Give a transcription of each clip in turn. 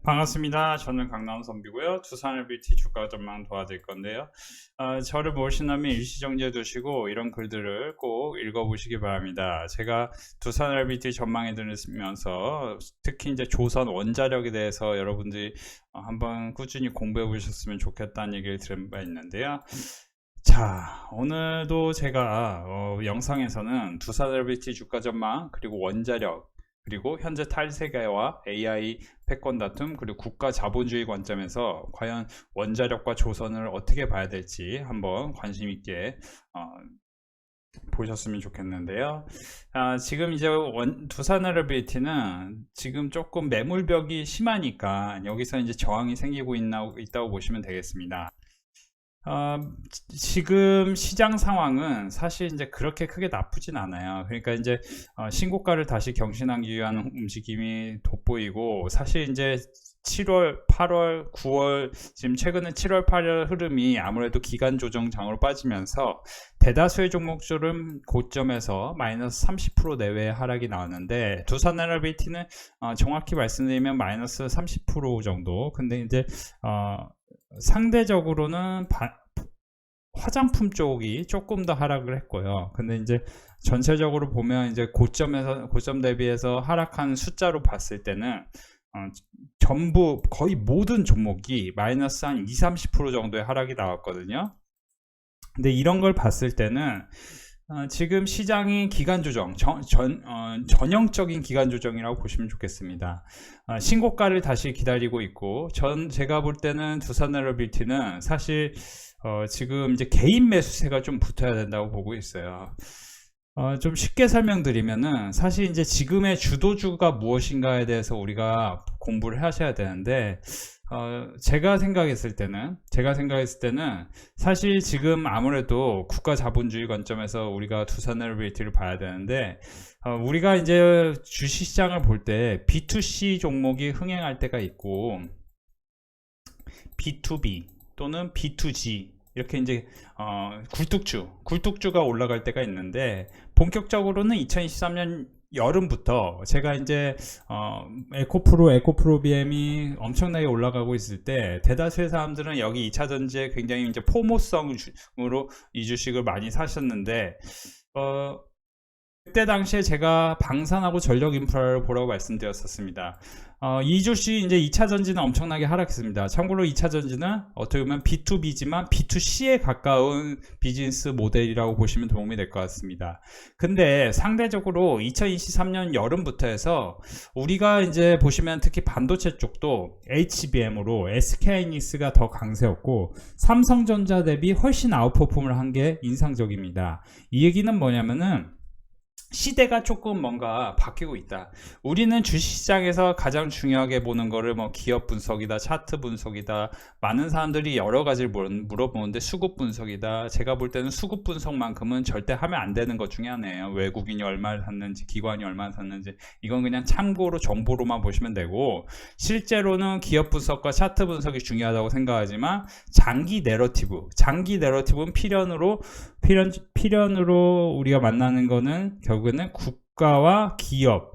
반갑습니다. 저는 강남 선비고요. 두산LBT 주가 전망 도와드릴 건데요. 저를 보시려면 일시정지해 두시고 이런 글들을 꼭 읽어보시기 바랍니다. 제가 두산LBT 전망에 들으면서 특히 이제 조선 원자력에 대해서 여러분들이 한번 꾸준히 공부해 보셨으면 좋겠다는 얘기를 들은 바 있는데요. 자, 오늘도 제가 영상에서는 두산LBT 주가 전망 그리고 원자력 그리고 현재 탈세계와 AI 패권 다툼 그리고 국가 자본주의 관점에서 과연 원자력과 조선을 어떻게 봐야 될지 한번 관심 있게 보셨으면 좋겠는데요. 지금 이제 두산에너빌리티는 지금 조금 매물벽이 심하니까 여기서 이제 저항이 생기고 있다고 보시면 되겠습니다. 지금 시장 상황은 사실 이제 그렇게 크게 나쁘진 않아요. 그러니까 이제 신고가를 다시 경신하기 위한 움직임이 돋보이고, 사실 이제 7월, 8월, 9월, 지금 최근에 7월, 8월 흐름이 아무래도 기간 조정장으로 빠지면서 대다수의 종목들은 고점에서 마이너스 30% 내외의 하락이 나왔는데, 두산에너빌리티는 정확히 말씀드리면 마이너스 30% 정도. 근데 이제 상대적으로는 화장품 쪽이 조금 더 하락을 했고요. 근데 이제 전체적으로 보면 이제 고점 대비해서 하락한 숫자로 봤을 때는 전부 거의 모든 종목이 마이너스 한 20-30% 정도의 하락이 나왔거든요. 근데 이런 걸 봤을 때는 지금 시장이 기간 조정, 전형적인 기간 조정이라고 보시면 좋겠습니다. 신고가를 다시 기다리고 있고, 제가 볼 때는 두산에너빌리티는 사실 지금 이제 개인 매수세가 좀 붙어야 된다고 보고 있어요. 좀 쉽게 설명드리면은 사실 이제 지금의 주도주가 무엇인가에 대해서 우리가 공부를 하셔야 되는데, 제가 생각했을 때는 사실 지금 아무래도 국가 자본주의 관점에서 우리가 두산에너빌리티를 봐야 되는데, 우리가 이제 주식시장을 볼 때 B2C 종목이 흥행할 때가 있고 B2B 또는 B2G 이렇게 이제 굴뚝주가 올라갈 때가 있는데, 본격적으로는 2023년 여름부터 제가 이제 에코프로 BM이 엄청나게 올라가고 있을 때 대다수의 사람들은 여기 2차전지에 굉장히 이제 포모성으로 이 주식을 많이 사셨는데, 그때 당시에 제가 방산하고 전력 인프라를 보라고 말씀드렸었습니다. 이 주식 이제 2차 전지는 엄청나게 하락했습니다. 참고로 2차 전지는 어떻게 보면 B2B지만 B2C에 가까운 비즈니스 모델이라고 보시면 도움이 될 것 같습니다. 근데 상대적으로 2023년 여름부터 해서 우리가 이제 보시면 특히 반도체 쪽도 HBM으로 SK하이닉스가 더 강세였고, 삼성전자 대비 훨씬 아웃퍼폼을 한 게 인상적입니다. 이 얘기는 뭐냐면은 시대가 조금 뭔가 바뀌고 있다. 우리는 주식시장에서 가장 중요하게 보는 거를 뭐 기업 분석이다, 차트 분석이다, 많은 사람들이 여러 가지를 물어보는데 수급 분석이다. 제가 볼 때는 수급 분석만큼은 절대 하면 안 되는 것 중에 하나예요. 외국인이 얼마를 샀는지, 기관이 얼마를 샀는지, 이건 그냥 참고로 정보로만 보시면 되고, 실제로는 기업 분석과 차트 분석이 중요하다고 생각하지만 장기 내러티브는 필연으로 우리가 만나는 거는 결국에는 국가와 기업,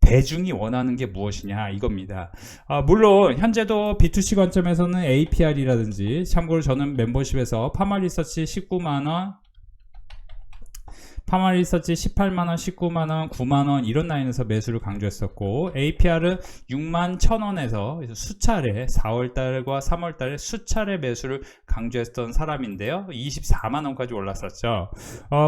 대중이 원하는 게 무엇이냐 이겁니다. 물론 현재도 B2C 관점에서는 APR이라든지, 참고로 저는 멤버십에서 파마리서치 19만원, 파마리서치 18만원, 19만원, 9만원 이런 라인에서 매수를 강조했었고, APR은 6만 1,000원에서 수차례 4월달과 3월달에 수차례 매수를 강조했던 사람인데요, 24만원까지 올랐었죠.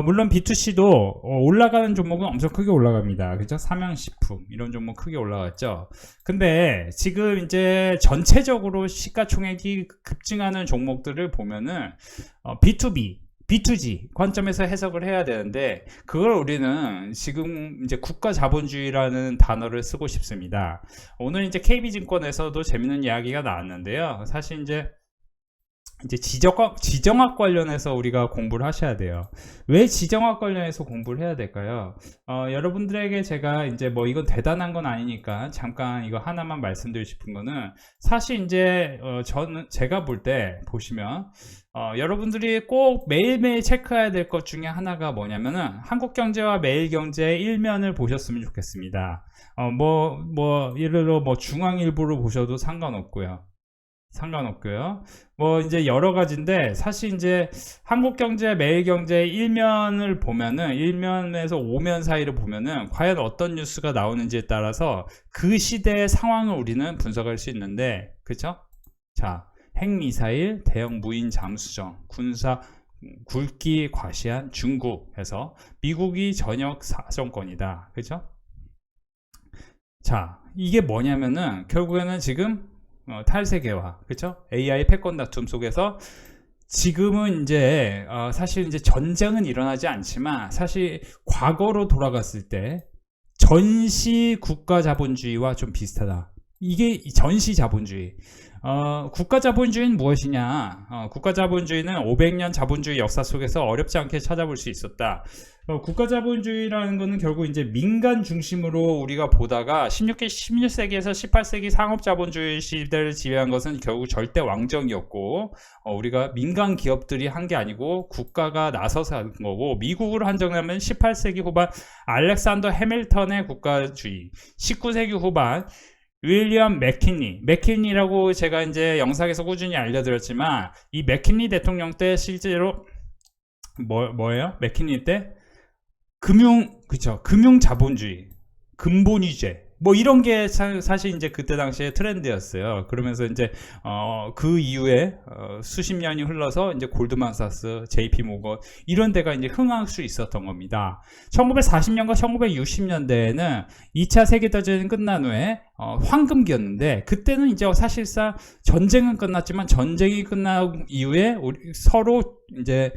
물론 B2C도 올라가는 종목은 엄청 크게 올라갑니다. 그죠? 삼양식품 이런 종목 크게 올라갔죠. 근데 지금 이제 전체적으로 시가총액이 급증하는 종목들을 보면은 B2G 관점에서 해석을 해야 되는데, 그걸 우리는 지금 이제 국가 자본주의라는 단어를 쓰고 싶습니다. 오늘 이제 KB증권에서도 재밌는 이야기가 나왔는데요. 사실 이제 이제 지정학 관련해서 우리가 공부를 하셔야 돼요. 왜 지정학 관련해서 공부를 해야 될까요? 여러분들에게 제가 이제 뭐 이건 대단한 건 아니니까 잠깐 이거 하나만 말씀드리고 싶은 거는, 사실 이제 저는 제가 볼 때 보시면 여러분들이 꼭 매일매일 체크해야 될 것 중에 하나가 뭐냐면은 한국경제와 매일경제의 일면을 보셨으면 좋겠습니다. 예를 들어 뭐 중앙일보를 보셔도 상관없고요. 뭐 이제 여러 가지인데, 사실 이제 한국경제, 매일경제 일면을 보면은, 일면에서 5면 사이를 보면은 과연 어떤 뉴스가 나오는지에 따라서 그 시대의 상황을 우리는 분석할 수 있는데, 그쵸? 자, 핵미사일, 대형 무인 잠수정, 군사 굵기 과시한 중국에서 미국이 전역 사정권이다. 그죠? 자, 이게 뭐냐면은 결국에는 지금 탈세계화, 그쵸? AI 패권 다툼 속에서 지금은 이제 사실 이제 전쟁은 일어나지 않지만, 사실 과거로 돌아갔을 때 전시 국가 자본주의와 좀 비슷하다. 이게 전시 자본주의. 국가 자본주의는 무엇이냐? 국가 자본주의는 500년 자본주의 역사 속에서 어렵지 않게 찾아볼 수 있었다. 국가 자본주의라는 거는 결국 이제 민간 중심으로 우리가 보다가 16세기에서 18세기 상업 자본주의 시대를 지배한 것은 결국 절대 왕정이었고, 우리가 민간 기업들이 한 게 아니고 국가가 나서서 한 거고, 미국으로 한정하면 18세기 후반 알렉산더 해밀턴의 국가주의, 19세기 후반 윌리엄 맥킨리라고 제가 이제 영상에서 꾸준히 알려드렸지만, 이 맥킨리 대통령 때 실제로 뭐예요? 맥킨리 때 금융 자본주의, 근본위제, 뭐 이런 게 사실 이제 그때 당시에 트렌드였어요. 그러면서 이제 그 이후에 수십 년이 흘러서 이제 골드만사스, JP 모건 이런 데가 이제 흥할 수 있었던 겁니다. 1940년과 1960년대에는 2차 세계대전이 끝난 후에 황금기였는데, 그때는 이제 사실상 전쟁은 끝났지만, 전쟁이 끝난 이후에 우리 서로 이제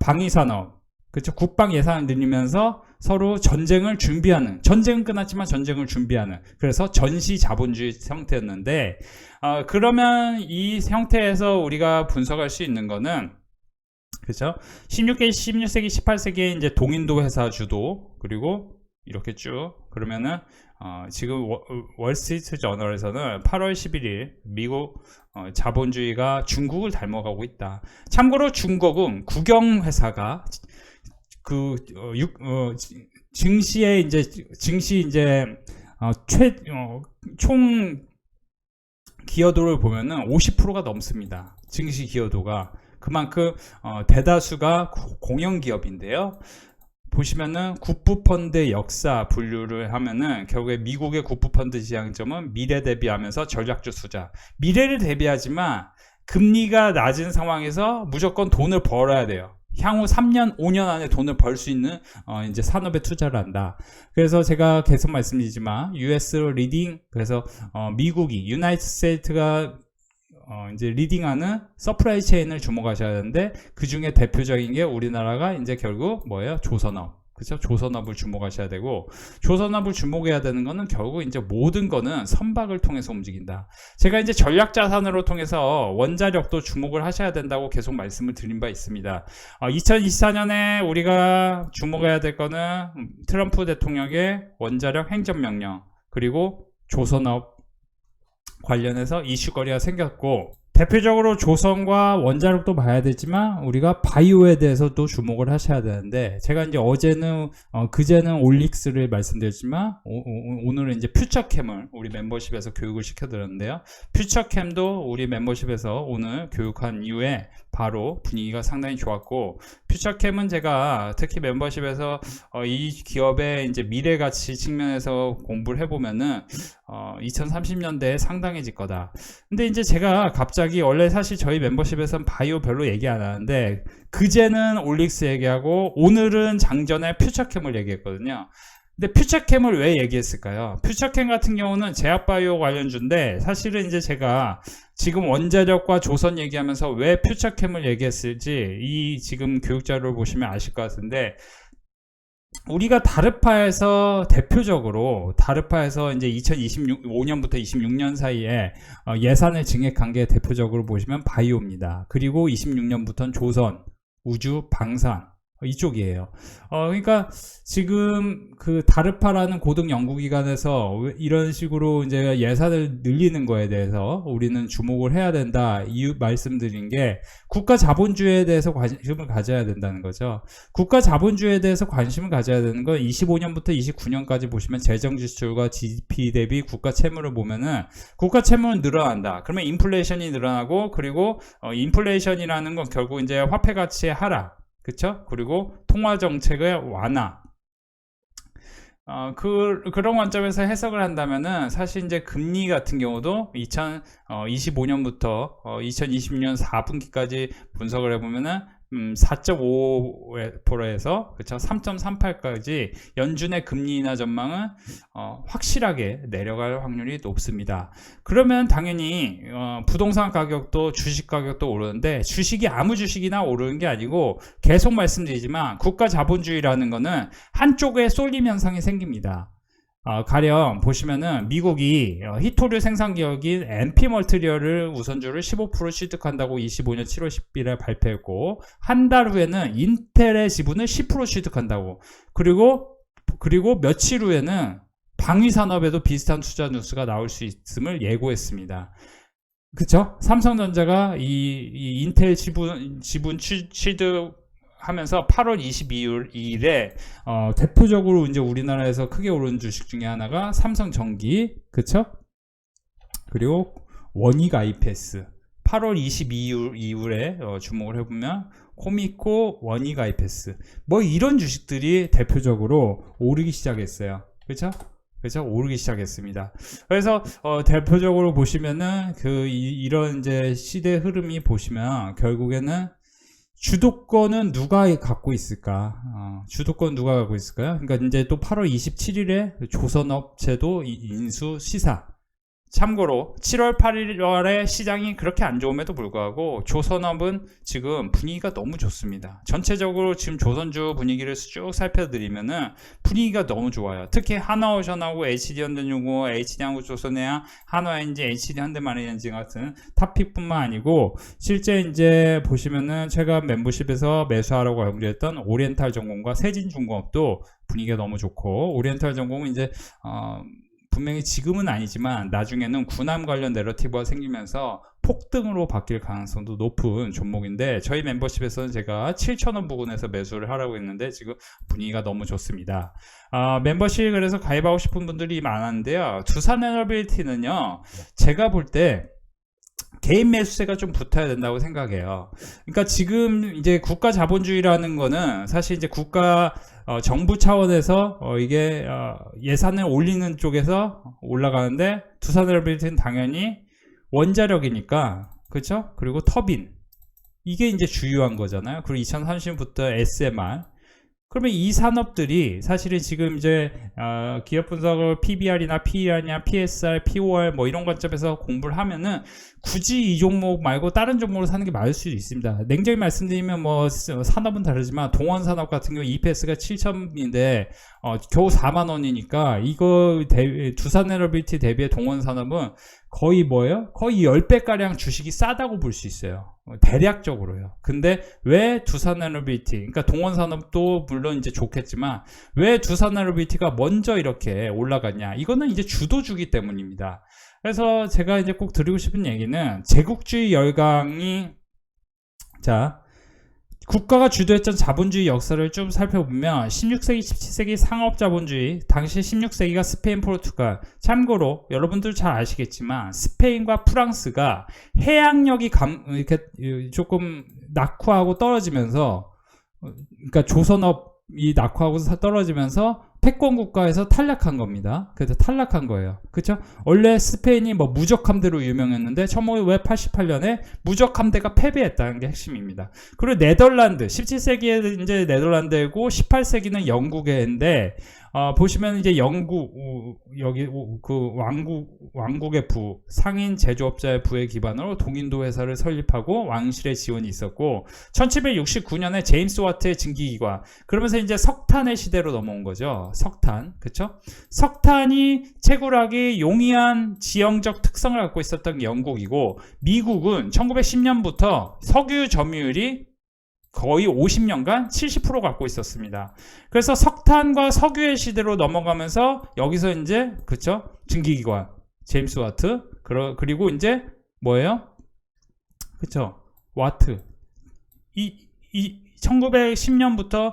방위산업, 그렇죠. 국방 예산을 늘리면서 서로 전쟁을 준비하는, 전쟁은 끝났지만 전쟁을 준비하는, 그래서 전시 자본주의 형태였는데, 그러면 이 형태에서 우리가 분석할 수 있는 거는, 그렇죠. 16세기, 18세기에 이제 동인도 회사 주도, 그리고 이렇게 쭉, 그러면은 지금 월스트리트 저널에서는 8월 11일 미국 자본주의가 중국을 닮아가고 있다. 참고로 중국은 국영회사가 증시 총 기여도를 보면은 50%가 넘습니다. 증시 기여도가. 그만큼 대다수가 공영 기업인데요. 보시면은 국부펀드 역사 분류를 하면은 결국에 미국의 국부펀드 지향점은 미래 대비하면서 전략적 투자. 미래를 대비하지만 금리가 낮은 상황에서 무조건 돈을 벌어야 돼요. 향후 3년, 5년 안에 돈을 벌 수 있는 이제 산업에 투자를 한다. 그래서 제가 계속 말씀드리지만 US 리딩, 그래서 미국이 유나이티드 스테이트가 이제 리딩하는 서프라이 체인을 주목하셔야 하는데, 그 중에 대표적인 게 우리나라가 이제 결국 뭐예요? 조선업. 그렇죠? 조선업을 주목하셔야 되고, 조선업을 주목해야 되는 거는 결국 이제 모든 거는 선박을 통해서 움직인다. 제가 이제 전략 자산으로 통해서 원자력도 주목을 하셔야 된다고 계속 말씀을 드린 바 있습니다. 2024년에 우리가 주목해야 될 거는 트럼프 대통령의 원자력 행정명령, 그리고 조선업 관련해서 이슈거리가 생겼고, 대표적으로 조선과 원자력도 봐야 되지만 우리가 바이오에 대해서도 주목을 하셔야 되는데, 제가 이제 그제는 올릭스를 말씀드렸지만 오늘은 이제 퓨처캠을 우리 멤버십에서 교육을 시켜드렸는데요. 퓨처캠도 우리 멤버십에서 오늘 교육한 이후에 바로 분위기가 상당히 좋았고, 퓨처캠은 제가 특히 멤버십에서 이 기업의 이제 미래 가치 측면에서 공부를 해보면은 2030년대에 상당해질 거다. 근데 이제 제가 갑자기, 원래 사실 저희 멤버십에서는 바이오 별로 얘기 안 하는데, 그제는 올릭스 얘기하고 오늘은 장전에 퓨처캠을 얘기했거든요. 근데 퓨처캠을 왜 얘기했을까요? 퓨처캠 같은 경우는 제약바이오 관련주인데, 사실은 이제 제가 지금 원자력과 조선 얘기하면서 왜 퓨처캠을 얘기했을지 이 지금 교육자료를 보시면 아실 것 같은데, 우리가 다르파에서 대표적으로 다르파에서 이제 2025년부터 26년 사이에 예산을 증액한 게 대표적으로 보시면 바이오입니다. 그리고 26년부터는 조선, 우주, 방산 이쪽이에요. 그러니까 지금 그 다르파라는 고등 연구기관에서 이런 식으로 이제 예산을 늘리는 거에 대해서 우리는 주목을 해야 된다. 이유 말씀드린 게 국가 자본주의에 대해서 관심을 가져야 된다는 거죠. 국가 자본주의에 대해서 관심을 가져야 되는 건 25년부터 29년까지 보시면 재정 지출과 GDP 대비 국가 채무를 보면은 국가 채무는 늘어난다. 그러면 인플레이션이 늘어나고 그리고 인플레이션이라는 건 결국 이제 화폐 가치의 하락. 그쵸? 그리고 통화 정책의 완화. 그런 관점에서 해석을 한다면은 사실 이제 금리 같은 경우도 2025년부터 2026년 4분기까지 분석을 해보면은 4.5%에서 그쵸 3.38까지 연준의 금리 인하 전망은 확실하게 내려갈 확률이 높습니다. 그러면 당연히 부동산 가격도 주식 가격도 오르는데 주식이 아무 주식이나 오르는 게 아니고 계속 말씀드리지만 국가 자본주의라는 거는 한쪽에 쏠림 현상이 생깁니다. 가령 보시면은 미국이 히토류 생산 기업인 MP 멀티리얼을 우선주를 15% 취득한다고 25년 7월 10일에 발표했고 한 달 후에는 인텔의 지분을 10% 취득한다고 그리고 며칠 후에는 방위 산업에도 비슷한 투자 뉴스가 나올 수 있음을 예고했습니다. 그쵸? 삼성전자가 이 인텔 지분 취득 하면서 8월 22일에 대표적으로 이제 우리나라에서 크게 오른 주식 중에 하나가 삼성전기, 그쵸? 그리고 원익 IPS 8월 22일 이후에 주목을 해보면 코미코, 원익 IPS 뭐 이런 주식들이 대표적으로 오르기 시작했어요. 그쵸? 그죠? 오르기 시작했습니다. 그래서 대표적으로 보시면은 이런 이제 시대 흐름이 보시면 결국에는 주도권은 누가 갖고 있을까? 주도권 누가 갖고 있을까요? 그러니까 이제 또 8월 27일에 조선업체도 인수 시사. 참고로 7월 8일에 시장이 그렇게 안 좋음에도 불구하고 조선업은 지금 분위기가 너무 좋습니다. 전체적으로 지금 조선주 분위기를 쭉 살펴드리면은 분위기가 너무 좋아요. 특히 하나오션하고 HD현대중공업, HD한국조선해양, 한화엔진, HD현대마린엔진 같은 탑픽뿐만 아니고 실제 이제 보시면은 최근 멤버십에서 매수하라고 강조했던 오리엔탈전공과 세진중공업도 분위기가 너무 좋고 오리엔탈전공은 이제 분명히 지금은 아니지만 나중에는 군함 관련 내러티브가 생기면서 폭등으로 바뀔 가능성도 높은 종목인데 저희 멤버십에서는 제가 7,000원 부근에서 매수를 하라고 했는데 지금 분위기가 너무 좋습니다. 멤버십 그래서 가입하고 싶은 분들이 많았는데요. 두산에너빌리티는요. 제가 볼 때 개인 매수세가 좀 붙어야 된다고 생각해요. 그러니까 지금 이제 국가 자본주의라는 거는 사실 이제 정부 차원에서 이게 예산을 올리는 쪽에서 올라가는데 두산에너빌리티는 당연히 원자력이니까 그렇죠? 그리고 터빈 이게 이제 주요한 거잖아요. 그리고 2030년부터 SMR 그러면 이 산업들이 사실은 지금 이제 기업 분석을 PBR이나 PER이나 PSR, POR 뭐 이런 관점에서 공부를 하면은 굳이 이 종목 말고 다른 종목으로 사는 게 맞을 수도 있습니다. 냉정히 말씀드리면 뭐 산업은 다르지만 동원 산업 같은 경우 EPS가 7,000인데 겨우 4만 원이니까 이거 두산에너빌리티 대비의 동원 산업은 거의 뭐예요? 거의 10배가량 주식이 싸다고 볼 수 있어요. 대략적으로요. 근데 왜 두산에너빌리티, 그러니까 동원산업도 물론 이제 좋겠지만 왜 두산에너빌리티가 먼저 이렇게 올라갔냐? 이거는 이제 주도주기 때문입니다. 그래서 제가 이제 꼭 드리고 싶은 얘기는 제국주의 열강이 국가가 주도했던 자본주의 역사를 좀 살펴보면 16세기, 17세기 상업자본주의, 당시 16세기가 스페인, 포르투갈. 참고로 여러분들 잘 아시겠지만 스페인과 프랑스가 해양력이 이렇게 조금 낙후하고 떨어지면서 그러니까 조선업이 낙후하고 떨어지면서 패권 국가에서 탈락한 겁니다. 그래서 탈락한 거예요. 그렇죠? 원래 스페인이 뭐 무적 함대로 유명했는데 1588년에 무적 함대가 패배했다는 게 핵심입니다. 그리고 네덜란드 17세기에 이제 네덜란드이고 18세기는 영국인데 보시면 이제 영국, 여기 그 왕국의 부, 상인 제조업자의 부의 기반으로 동인도 회사를 설립하고 왕실의 지원이 있었고, 1769년에 제임스 와트의 증기기관, 그러면서 이제 석탄의 시대로 넘어온 거죠. 석탄, 그쵸? 석탄이 채굴하기 용이한 지형적 특성을 갖고 있었던 영국이고, 미국은 1910년부터 석유 점유율이 거의 50년간 70% 갖고 있었습니다. 그래서 석탄과 석유의 시대로 넘어가면서 여기서 이제 그쵸? 증기기관 제임스 와트, 그리고 이제 뭐예요? 그쵸? 와트. 이 1910년부터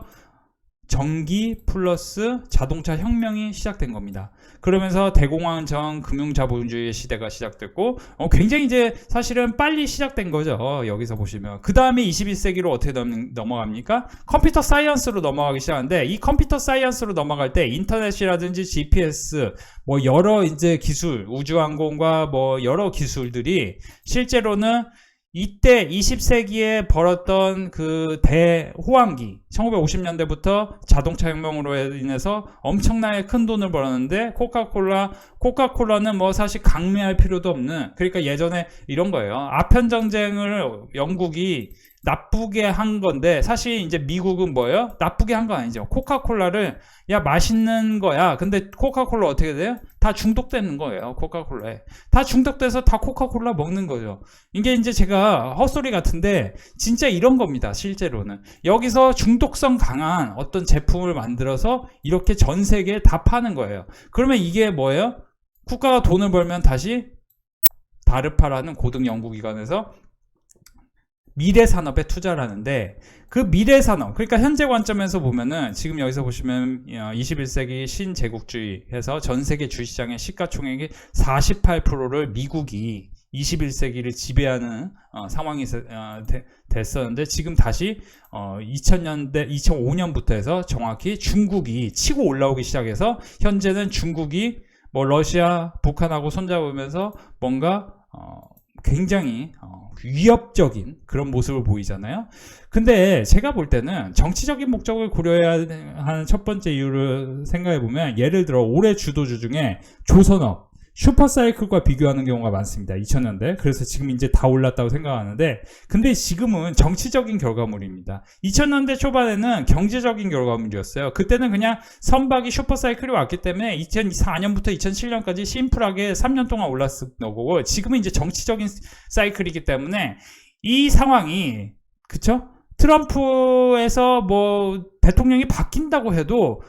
전기 플러스 자동차 혁명이 시작된 겁니다. 그러면서 대공황전 금융자본주의 시대가 시작됐고, 굉장히 이제 사실은 빨리 시작된 거죠. 여기서 보시면. 그 다음에 21세기로 어떻게 넘어갑니까? 컴퓨터 사이언스로 넘어가기 시작하는데, 이 컴퓨터 사이언스로 넘어갈 때 인터넷이라든지 GPS, 뭐 여러 이제 기술, 우주항공과 뭐 여러 기술들이 실제로는 이때 20세기에 벌었던 그 대호황기 1950년대부터 자동차 혁명으로 인해서 엄청나게 큰 돈을 벌었는데, 코카콜라는 뭐 사실 강매할 필요도 없는, 그러니까 예전에 이런 거예요. 아편 전쟁을 영국이 나쁘게 한 건데, 사실 이제 미국은 뭐예요? 나쁘게 한 건 아니죠. 코카콜라를 야 맛있는 거야. 근데 코카콜라 어떻게 돼요? 다 중독되는 거예요. 코카콜라에 다 중독돼서 다 코카콜라 먹는 거죠. 이게 이제 제가 헛소리 같은데 진짜 이런 겁니다. 실제로는 여기서 중독성 강한 어떤 제품을 만들어서 이렇게 전 세계에 다 파는 거예요. 그러면 이게 뭐예요? 국가가 돈을 벌면 다시 다르파라는 고등 연구기관에서 미래 산업에 투자를 하는데, 그 미래 산업, 그러니까 현재 관점에서 보면은 지금 여기서 보시면 21세기 신제국주의 해서 전 세계 주식시장의 시가총액의 48%를 미국이 21세기를 지배하는 상황이 됐었는데, 지금 다시 2005년부터 해서 정확히 중국이 치고 올라오기 시작해서 현재는 중국이 뭐 러시아, 북한하고 손잡으면서 뭔가 굉장히 위협적인 그런 모습을 보이잖아요. 근데 제가 볼 때는 정치적인 목적을 고려해야 하는 첫 번째 이유를 생각해 보면, 예를 들어 올해 주도주 중에 조선업, 슈퍼사이클과 비교하는 경우가 많습니다. 2000년대. 그래서 지금 이제 다 올랐다고 생각하는데, 근데 지금은 정치적인 결과물입니다. 2000년대 초반에는 경제적인 결과물이었어요. 그때는 그냥 선박이 슈퍼사이클이 왔기 때문에 2004년부터 2007년까지 심플하게 3년 동안 올랐을 거고, 지금은 이제 정치적인 사이클이기 때문에 이 상황이, 그쵸? 트럼프에서 뭐 대통령이 바뀐다고 해도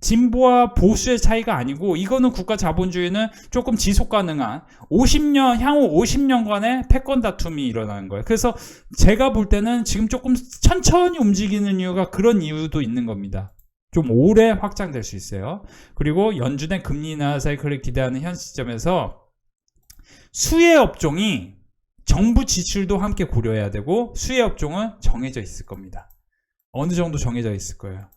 진보와 보수의 차이가 아니고, 이거는 국가 자본주의는 조금 지속 가능한 향후 50년간의 패권 다툼이 일어나는 거예요. 그래서 제가 볼 때는 지금 조금 천천히 움직이는 이유가 그런 이유도 있는 겁니다. 좀 오래 확장될 수 있어요. 그리고 연준의 금리 인하 사이클을 기대하는 현 시점에서 수혜 업종이 정부 지출도 함께 고려해야 되고, 수혜 업종은 정해져 있을 겁니다. 어느 정도 정해져 있을 거예요.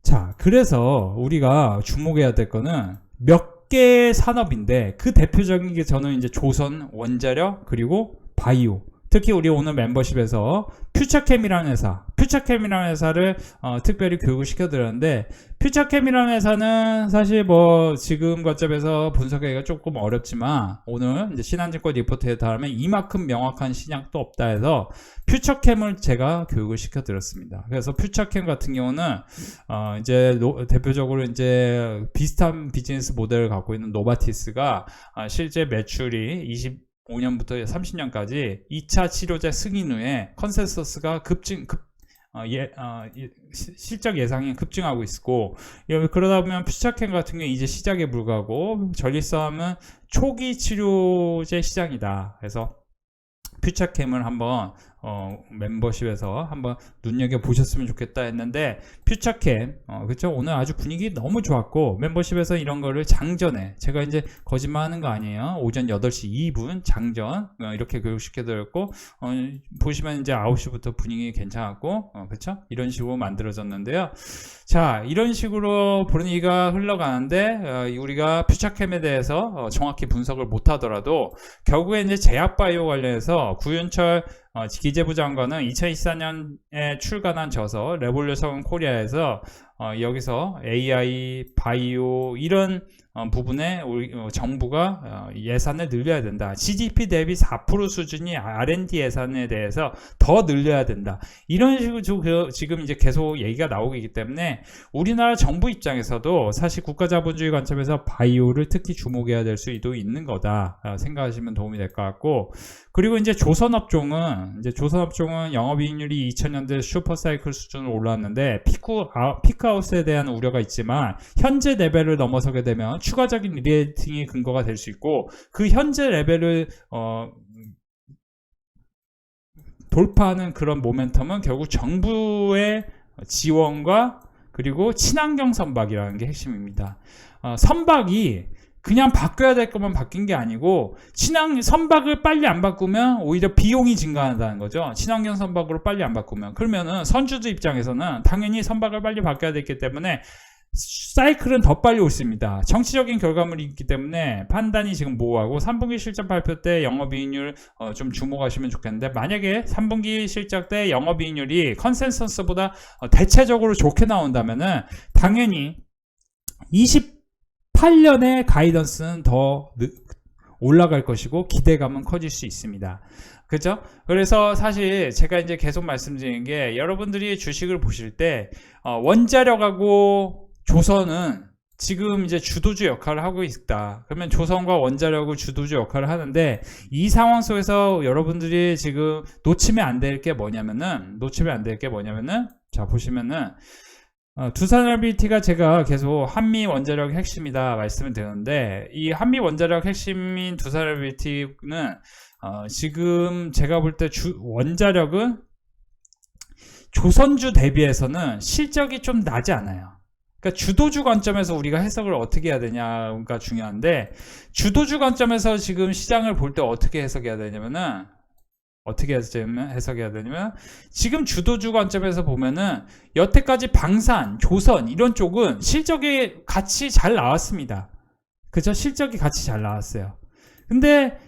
자, 그래서 우리가 주목해야 될 거는 몇 개의 산업인데, 그 대표적인 게 저는 이제 조선, 원자력, 그리고 바이오. 특히 우리 오늘 멤버십에서 퓨처캠이라는 회사를 특별히 교육을 시켜드렸는데, 퓨처캠이라는 회사는 사실 뭐 지금 관점에서 분석하기가 조금 어렵지만, 오늘 이제 신한증권 리포트에 따르면 이만큼 명확한 신약도 없다 해서 퓨처캠을 제가 교육을 시켜드렸습니다. 그래서 퓨처캠 같은 경우는 이제 대표적으로 이제 비슷한 비즈니스 모델을 갖고 있는 노바티스가 실제 매출이 25년부터 30년까지 2차 치료제 승인 후에 컨센서스가 실적 예상이 급증하고 있고, 그러다 보면 퓨처캠 같은 경우 이제 시작에 불과하고, 전립선은 초기 치료제 시장이다. 그래서 퓨처캠을 한번 멤버십에서 한번 눈여겨보셨으면 좋겠다 했는데, 퓨처캠 그쵸? 오늘 아주 분위기 너무 좋았고, 멤버십에서 이런 거를 장전에, 제가 이제 거짓말 하는 거 아니에요. 오전 8시 2분 장전 이렇게 교육시켜드렸고, 보시면 이제 9시부터 분위기 괜찮았고, 그쵸? 이런 식으로 만들어졌는데요. 자, 이런 식으로 분위기가 흘러가는데, 우리가 퓨처캠에 대해서 정확히 분석을 못하더라도 결국에 이제 제약바이오 관련해서 구윤철 기재부 장관은 2024년에 출간한 저서 레볼루션 코리아에서 여기서 AI, 바이오 이런 부분에 우리 정부가 예산을 늘려야 된다. GDP 대비 4% 수준이 R&D 예산에 대해서 더 늘려야 된다. 이런 식으로 지금 이제 계속 얘기가 나오기 때문에 우리나라 정부 입장에서도 사실 국가자본주의 관점에서 바이오를 특히 주목해야 될 수도 있는 거다 생각하시면 도움이 될 것 같고, 그리고 이제 조선업종은 영업이익률이 2000년대 슈퍼사이클 수준으로 올라왔는데 피크아웃에 대한 우려가 있지만 현재 레벨을 넘어서게 되면 추가적인 리레이팅이 근거가 될 수 있고, 그 현재 레벨을 돌파하는 그런 모멘텀은 결국 정부의 지원과 그리고 친환경 선박이라는 게 핵심입니다. 선박이 그냥 바뀌어야 될 것만 바뀐 게 아니고 선박을 빨리 안 바꾸면 오히려 비용이 증가한다는 거죠. 친환경 선박으로 빨리 안 바꾸면. 그러면은 선주주 입장에서는 당연히 선박을 빨리 바뀌어야 되기 때문에 사이클은 더 빨리 올 수 있습니다. 정치적인 결과물이 있기 때문에 판단이 지금 모호하고 3분기 실적 발표 때 영업이익률 좀 주목하시면 좋겠는데, 만약에 3분기 실적 때 영업이익률이 컨센서스보다 대체적으로 좋게 나온다면은 당연히 28년의 가이던스는 더 올라갈 것이고 기대감은 커질 수 있습니다. 그죠? 그래서 사실 제가 이제 계속 말씀드리는 게, 여러분들이 주식을 보실 때 원자력하고 조선은 지금 이제 주도주 역할을 하고 있다. 그러면 조선과 원자력을 주도주 역할을 하는데, 이 상황 속에서 여러분들이 지금 놓치면 안 될 게 뭐냐면은 자 보시면은 두산RBT가 제가 계속 한미 원자력 핵심이다 말씀을 드렸는데, 이 한미 원자력 핵심인 두산RBT는 지금 제가 볼 때 원자력은 조선주 대비해서는 실적이 좀 나지 않아요. 그러니까 주도주 관점에서 우리가 해석을 어떻게 해야 되냐가 중요한데, 주도주 관점에서 지금 시장을 볼 때 어떻게 해석해야 되냐면은 지금 주도주 관점에서 보면은 여태까지 방산, 조선 이런 쪽은 실적이 같이 잘 나왔습니다. 그죠? 실적이 같이 잘 나왔어요. 근데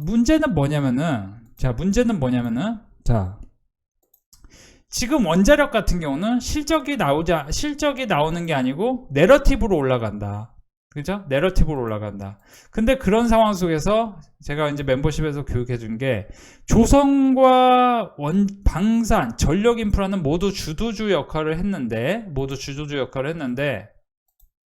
문제는 뭐냐면은 지금 원자력 같은 경우는 실적이 나오는 게 아니고 내러티브로 올라간다. 그죠? 내러티브로 올라간다. 근데 그런 상황 속에서 제가 이제 멤버십에서 교육해 준 게, 조선과 방산, 전력 인프라는 모두 주도주 역할을 했는데,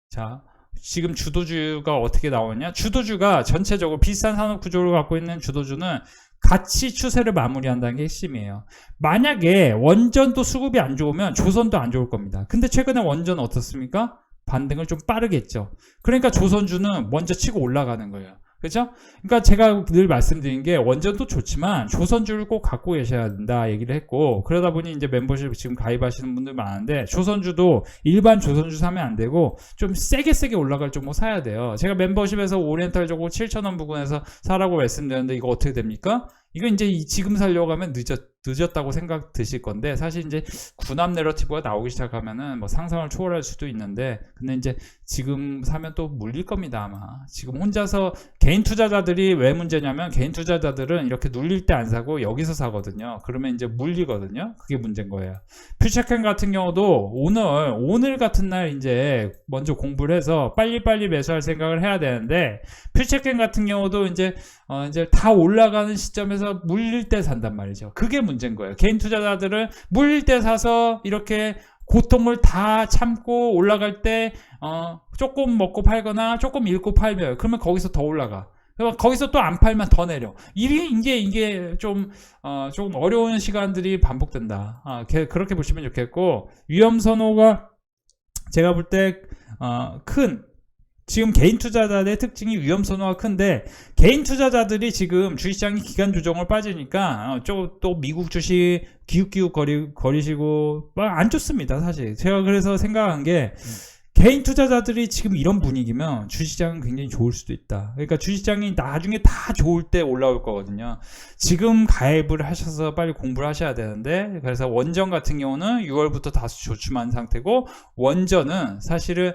자, 지금 주도주가 어떻게 나오냐? 주도주가 전체적으로 비슷한 산업 구조를 갖고 있는 주도주는 같이 추세를 마무리한다는 게 핵심이에요. 만약에 원전도 수급이 안 좋으면 조선도 안 좋을 겁니다. 근데 최근에 원전 어떻습니까? 반등을 좀 빠르게 했죠. 그러니까 조선주는 먼저 치고 올라가는 거예요. 그죠? 그러니까 제가 늘 말씀드린 게, 원전도 좋지만 조선주를 꼭 갖고 계셔야 된다 얘기를 했고, 그러다 보니 이제 멤버십 지금 가입하시는 분들 많은데, 조선주도 일반 조선주 사면 안 되고 좀 세게 올라갈 종목 사야 돼요. 제가 멤버십에서 오리엔탈 저거 7,000원 부근에서 사라고 말씀드렸는데, 이거 어떻게 됩니까? 이거 이제 지금 살려고 하면 늦었다고 생각 드실 건데, 사실 이제 군합 내러티브가 나오기 시작하면은 뭐 상상을 초월할 수도 있는데, 근데 이제 지금 사면 또 물릴 겁니다, 아마. 지금 혼자서 개인 투자자들이 왜 문제냐면, 개인 투자자들은 이렇게 눌릴 때 안 사고 여기서 사거든요. 그러면 이제 물리거든요. 그게 문제인 거예요. 퓨처캔 같은 경우도 오늘 같은 날 이제 먼저 공부를 해서 빨리 매수할 생각을 해야 되는데, 퓨처캔 같은 경우도 이제 다 올라가는 시점에서 물릴 때 산단 말이죠. 그게 문제인 거예요. 개인 투자자들은 물릴 때 사서 이렇게 고통을 다 참고 올라갈 때 조금 먹고 팔거나 조금 잃고 팔면, 그러면 거기서 더 올라가. 거기서 또 안 팔면 더 내려. 이게 좀 조금 어려운 시간들이 반복된다. 그렇게 보시면 좋겠고, 위험 선호가 제가 볼 때 지금 개인 투자자들의 특징이 위험 선호가 큰데, 개인 투자자들이 지금 주식시장이 기간 조정을 빠지니까 또 미국 주식 기웃기웃 거리시고 안 좋습니다. 사실 제가 그래서 생각한 게, 개인 투자자들이 지금 이런 분위기면 주식시장은 굉장히 좋을 수도 있다. 그러니까 주식시장이 나중에 다 좋을 때 올라올 거거든요. 지금 가입을 하셔서 빨리 공부를 하셔야 되는데, 그래서 원전 같은 경우는 6월부터 다소 조춤한 상태고, 원전은 사실은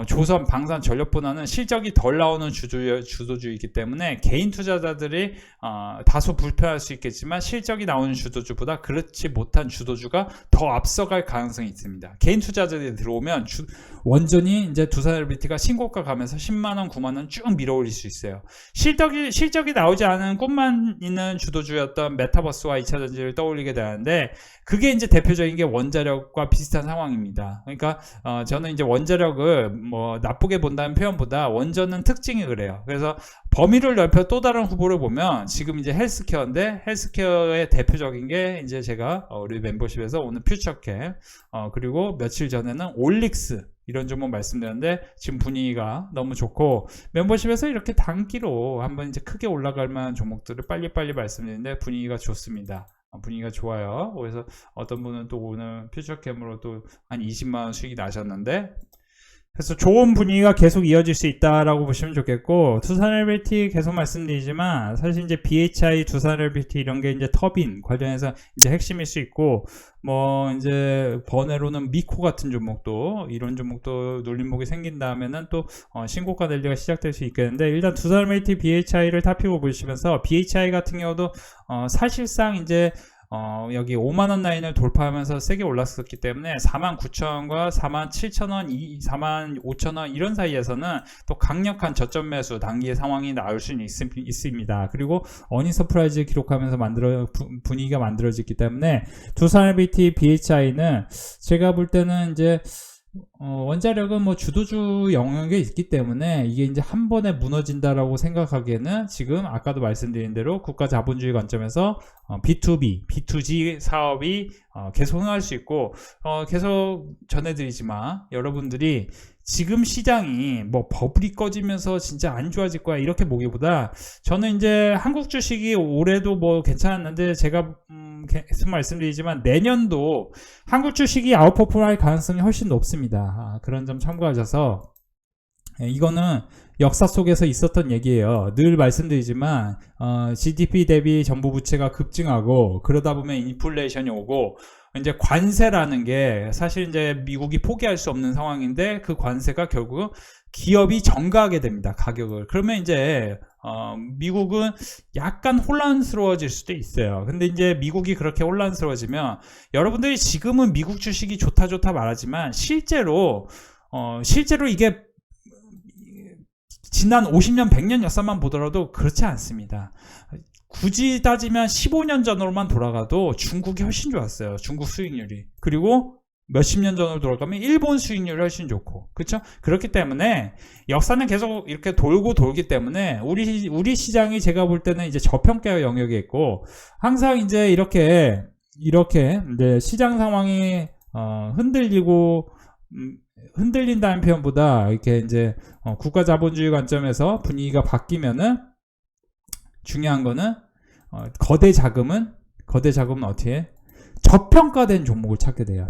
조선, 방산, 전력보다는 실적이 덜 나오는 주도주이기 때문에 개인 투자자들이 다소 불편할 수 있겠지만 실적이 나오는 주도주보다 그렇지 못한 주도주가 더 앞서갈 가능성이 있습니다. 개인 투자자들이 들어오면 원전이 이제 두산LBT가 신고가 가면서 10만원, 9만원 쭉 밀어올릴 수 있어요. 실적이 나오지 않은 꿈만 있는 주도주였던 메타버스와 2차전지를 떠올리게 되는데 그게 이제 대표적인 게 원자력과 비슷한 상황입니다. 그러니까 저는 이제 원자력을 뭐 나쁘게 본다는 표현보다 원전은 특징이 그래요. 그래서 범위를 넓혀 또 다른 후보를 보면 지금 이제 헬스케어인데 헬스케어의 대표적인 게 이제 제가 우리 멤버십에서 오늘 퓨처캡 그리고 며칠 전에는 올릭스 이런 종목 말씀드렸는데 지금 분위기가 너무 좋고 멤버십에서 이렇게 단기로 한번 이제 크게 올라갈 만한 종목들을 빨리빨리 말씀드리는데 분위기가 좋습니다. 분위기가 좋아요. 그래서 어떤 분은 또 오늘 퓨처캠으로 또 한 20만원 수익이 나셨는데 그래서 좋은 분위기가 계속 이어질 수 있다라고 보시면 좋겠고 두산LBT 계속 말씀드리지만 사실 이제 BHI, 두산LBT 이런 게 이제 터빈 관련해서 이제 핵심일 수 있고 뭐 이제 번외로는 미코 같은 종목도 이런 종목도 눌림목이 생긴 다음에는 또 신고가 랠리가 시작될 수 있겠는데 일단 두산LBT BHI를 살피고 보시면서 BHI 같은 경우도 사실상 이제 여기 5만원 라인을 돌파하면서 세게 올랐었기 때문에 49,000원과 47,000원, 45,000원 이런 사이에서는 또 강력한 저점 매수 단기의 상황이 나올 수는 있습니다. 그리고 어닝 서프라이즈 기록하면서 분위기가 만들어졌기 때문에 두산LBT BHI는 제가 볼 때는 이제 원자력은 뭐 주도주 영역에 있기 때문에 이게 이제 한 번에 무너진다라고 생각하기에는 지금 아까도 말씀드린 대로 국가 자본주의 관점에서 B2B, B2G 사업이 계속 흥할 수 있고 계속 전해드리지만 여러분들이 지금 시장이 뭐 버블이 꺼지면서 진짜 안 좋아질 거야 이렇게 보기보다 저는 이제 한국 주식이 올해도 뭐 괜찮았는데 제가 계속 말씀드리지만 내년도 한국 주식이 아웃퍼폼할 가능성이 훨씬 높습니다. 그런 점 참고하셔서 이거는 역사 속에서 있었던 얘기예요. 늘 말씀드리지만 GDP 대비 정부 부채가 급증하고 그러다 보면 인플레이션이 오고 이제 관세라는 게 사실 이제 미국이 포기할 수 없는 상황인데 그 관세가 결국 기업이 전가하게 됩니다. 가격을. 그러면 이제 미국은 약간 혼란스러워질 수도 있어요. 근데 이제 미국이 그렇게 혼란스러워지면 여러분들이 지금은 미국 주식이 좋다 말하지만 실제로 이게 지난 50년 100년 역사만 보더라도 그렇지 않습니다. 굳이 따지면 15년 전으로만 돌아가도 중국이 훨씬 좋았어요. 중국 수익률이. 그리고 몇십 년 전으로 돌아가면 일본 수익률이 훨씬 좋고, 그렇죠? 그렇기 때문에 역사는 계속 이렇게 돌기 때문에 우리 시장이 제가 볼 때는 이제 저평가 영역에 있고 항상 이제 이렇게 이제 시장 상황이 흔들린다는 표현보다 이렇게 이제 국가 자본주의 관점에서 분위기가 바뀌면은 중요한 거는 거대 자금은 어떻게 해? 저평가된 종목을 찾게 돼요.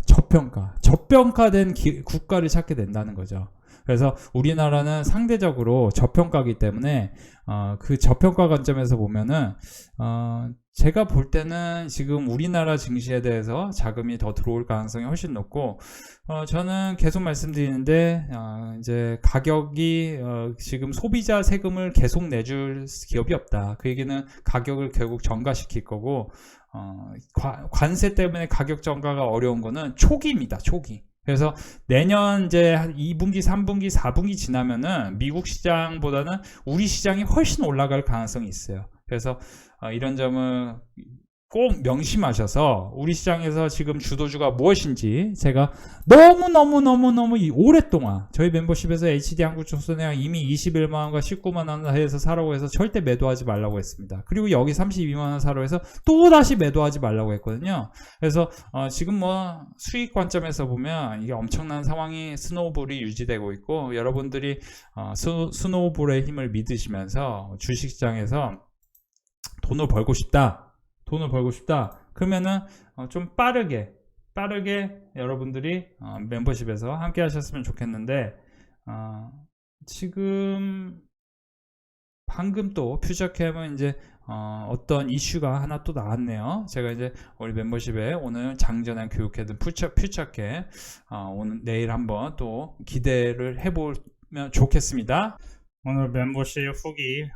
저평가된 국가를 찾게 된다는 거죠. 그래서 우리나라는 상대적으로 저평가이기 때문에 그 저평가 관점에서 보면은 제가 볼 때는 지금 우리나라 증시에 대해서 자금이 더 들어올 가능성이 훨씬 높고 저는 계속 말씀드리는데 이제 가격이 지금 소비자 세금을 계속 내줄 기업이 없다. 그 얘기는 가격을 결국 전가시킬 거고 관세 때문에 가격 전가가 어려운 거는 초기입니다. 초기. 그래서 내년 이제 한 2분기, 3분기, 4분기 지나면은 미국 시장보다는 우리 시장이 훨씬 올라갈 가능성이 있어요. 그래서 이런 점은 꼭 명심하셔서 우리 시장에서 지금 주도주가 무엇인지 제가 너무 오랫동안 저희 멤버십에서 HD 한국조선해양 이미 21만원과 19만원 해서 사라고 해서 절대 매도하지 말라고 했습니다. 그리고 여기 32만원 사라고 해서 또다시 매도하지 말라고 했거든요. 그래서 지금 뭐 수익 관점에서 보면 이게 엄청난 상황이 스노우볼이 유지되고 있고 여러분들이 스노우볼의 힘을 믿으시면서 주식시장에서 돈을 벌고 싶다 그러면은 좀 빠르게 여러분들이 멤버십에서 함께 하셨으면 좋겠는데 지금 방금 또 퓨처캠은 이제 어떤 이슈가 하나 또 나왔네요. 제가 이제 우리 멤버십에 오늘 장전한 교육해둔 퓨처캠 오늘 내일 한번 또 기대를 해보면 좋겠습니다. 오늘 멤버십 후기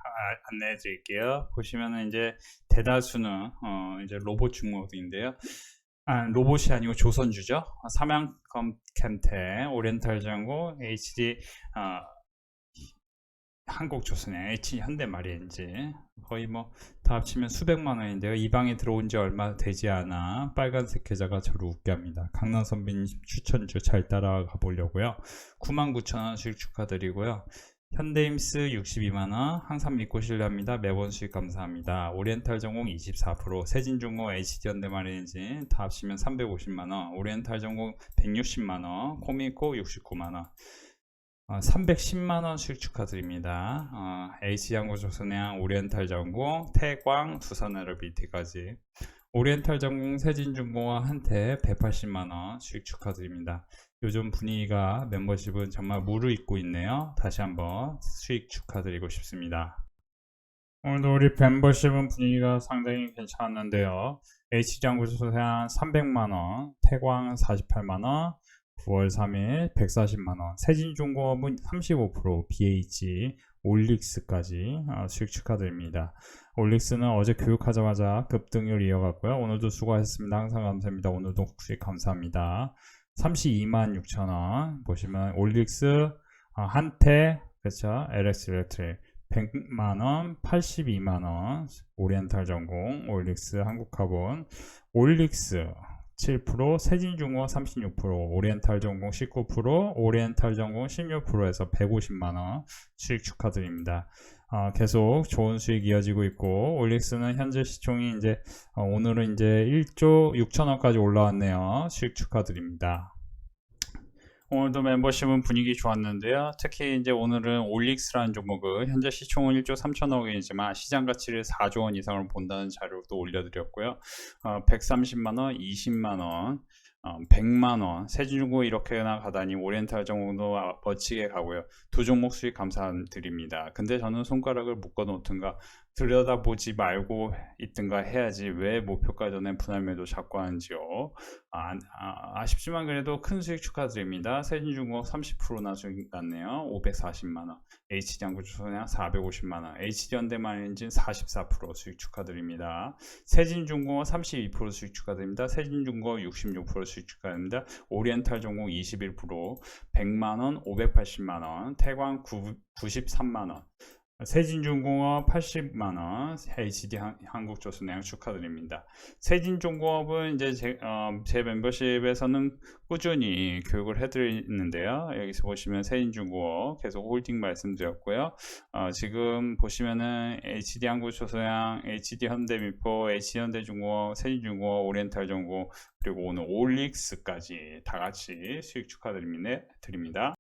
안내해 드릴게요. 보시면은 이제 대다수는 이제 로봇 중모드인데요. 로봇이 아니고 조선주죠. 삼양컴 캠테, 오리엔탈 장고, HD 한국조선의 H 현대마리엔지 거의 뭐 다 합치면 수백만 원인데요. 이 방에 들어온 지 얼마 되지 않아 빨간색 계좌가 저를 웃게 합니다. 강남 선배님 추천주 잘 따라가 보려고요. 99,000원 수익 축하드리고요. 현대임스 62만원, 항상 믿고 신뢰합니다. 매번 수익 감사합니다. 오리엔탈 전공 24%, 세진중공 HD현대마리엔진 다 합치면 350만원, 오리엔탈 전공 160만원, 코미코 69만원, 310만원 수익 축하드립니다. H양구조선해양, 오리엔탈 전공, 태광, 두산에너비티까지 오리엔탈 전공, 세진중공과 한테 180만원 수익 축하드립니다. 요즘 분위기가 멤버십은 정말 무르익고 있네요. 다시 한번 수익 축하드리고 싶습니다. 오늘도 우리 멤버십은 분위기가 상당히 괜찮았는데요. H양구조선해양 300만원, 태광 48만원, 9월 3일 140만원, 세진중공업은 35%, BH, 올릭스까지 수익 축하드립니다. 올릭스는 어제 교육하자마자 급등을 이어갔고요. 오늘도 수고하셨습니다. 항상 감사합니다. 오늘도 수익 감사합니다. 326,000원 보시면 올릭스, 한테, 그렇죠? LX 일렉트릭 100만원, 82만원, 오리엔탈 전공, 올릭스, 한국카본, 올릭스 7%, 세진중공업 36%, 오리엔탈 전공 19%, 오리엔탈 전공 16%에서 150만원 수익 축하드립니다. 계속 좋은 수익 이어지고 있고, 올릭스는 현재 시총이 이제 오늘은 이제 1조 6천원까지 올라왔네요. 수익 축하드립니다. 오늘도 멤버십은 분위기 좋았는데요. 특히 이제 오늘은 올릭스라는 종목은 현재 시총은 1조 3천억원이지만 시장 가치를 4조 원 이상을 본다는 자료도 올려드렸고요. 130만원, 20만원, 100만원, 세진중공 이렇게나 가다니 오리엔탈 전공도 멋지게 가고요. 두 종목 수익 감사드립니다. 근데 저는 손가락을 묶어 놓든가 들여다보지 말고 있든가 해야지 왜 목표가 전에 분할 매도 자꾸 하는지요. 아쉽지만 그래도 큰 수익 축하드립니다. 세진중공업 30%나 수익 났네요. 540만원, HD양구조선해양 450만원, HD현대마리엔진 44% 수익 축하드립니다. 세진중공업 32% 수익 축하드립니다. 세진중공업 66% 수익 축하드립니다. 오리엔탈 전공 21%, 100만원, 580만원, 태광 93만원, 세진중공업 80만원, HD 한국조선해양 축하드립니다. 세진중공업은 이제 제 멤버십에서는 꾸준히 교육을 해드리는데요. 여기서 보시면 세진중공업 계속 홀딩 말씀드렸고요. 지금 보시면은 HD 한국조선해양, HD 현대미포, HD 현대중공업, 세진중공업, 오리엔탈 전공, 그리고 오늘 올릭스까지 다 같이 수익 축하드립니다.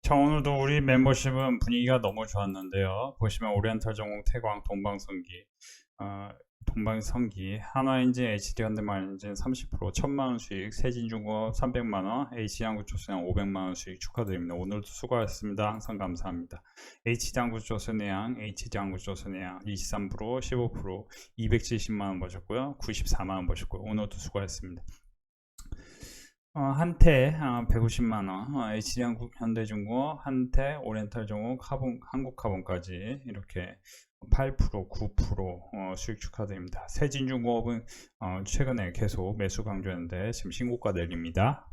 자, 오늘도 우리 멤버십은 분위기가 너무 좋았는데요. 보시면 오리엔탈 전공, 태광, 동방성기, 한화엔진, HD현대마리엔진 30%, 1000만원 수익, 세진중공업 300만원, H양구조선해양 500만원 수익 축하드립니다. 오늘도 수고하셨습니다. 항상 감사합니다. HD양구조선해양, HD양구조선해양 23%, 15%, 270만원 버셨고요. 94만원 버셨고요. 오늘도 수고하셨습니다. 한테 150만원, HD현대중공업, 한테, 오리엔탈 전공, 한국카본까지 이렇게 8%, 9% 수익 축하드립니다. 세진중공업은 최근에 계속 매수 강조했는데 지금 신고가 내립니다.